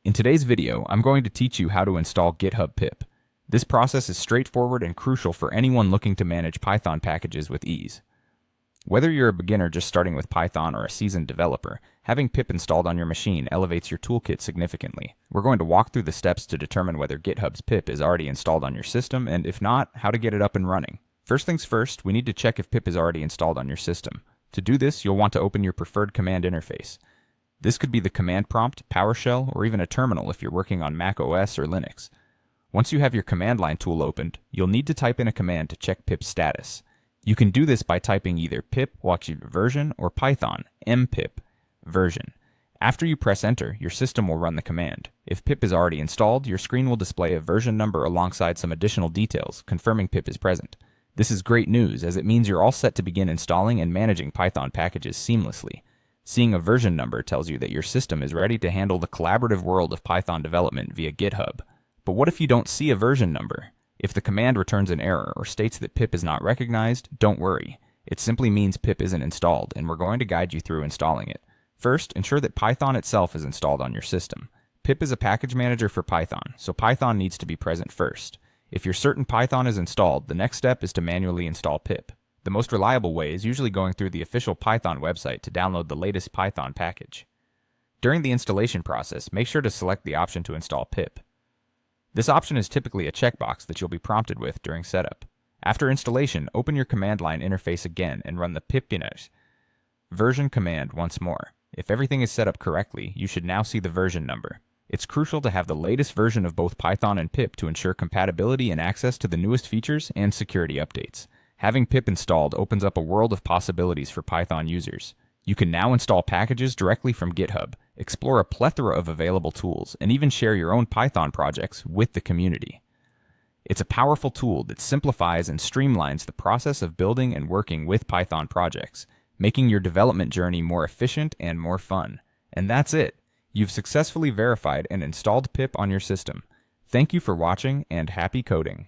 In today's video, I'm going to teach you how to install GitHub Pip. This process is straightforward and crucial for anyone looking to manage Python packages with ease. Whether you're a beginner just starting with Python or a seasoned developer, having pip installed on your machine elevates your toolkit significantly. We're going to walk through the steps to determine whether GitHub's pip is already installed on your system, and if not, how to get it up and running. First things first, we need to check if pip is already installed on your system. To do this, you'll want to open your preferred command interface. This could be the command prompt, PowerShell, or even a terminal if you're working on Mac OS or Linux. Once you have your command line tool opened, you'll need to type in a command to check pip's status. You can do this by typing either pip version or Python mpip version. After you press enter, your system will run the command. If pip is already installed, your screen will display a version number alongside some additional details, confirming pip is present. This is great news, as it means you're all set to begin installing and managing Python packages seamlessly. Seeing a version number tells you that your system is ready to handle the collaborative world of Python development via GitHub. But what if you don't see a version number? If the command returns an error or states that pip is not recognized, don't worry. It simply means pip isn't installed, and we're going to guide you through installing it. First, ensure that Python itself is installed on your system. Pip is a package manager for Python, so Python needs to be present first. If you're certain Python is installed, the next step is to manually install pip. The most reliable way is usually going through the official Python website to download the latest Python package. During the installation process, make sure to select the option to install pip. This option is typically a checkbox that you'll be prompted with during setup. After installation, open your command line interface again and run the pip version command once more. If everything is set up correctly, you should now see the version number. It's crucial to have the latest version of both Python and pip to ensure compatibility and access to the newest features and security updates. Having pip installed opens up a world of possibilities for Python users. You can now install packages directly from GitHub, explore a plethora of available tools, and even share your own Python projects with the community. It's a powerful tool that simplifies and streamlines the process of building and working with Python projects, making your development journey more efficient and more fun. And that's it. You've successfully verified and installed pip on your system. Thank you for watching, and happy coding.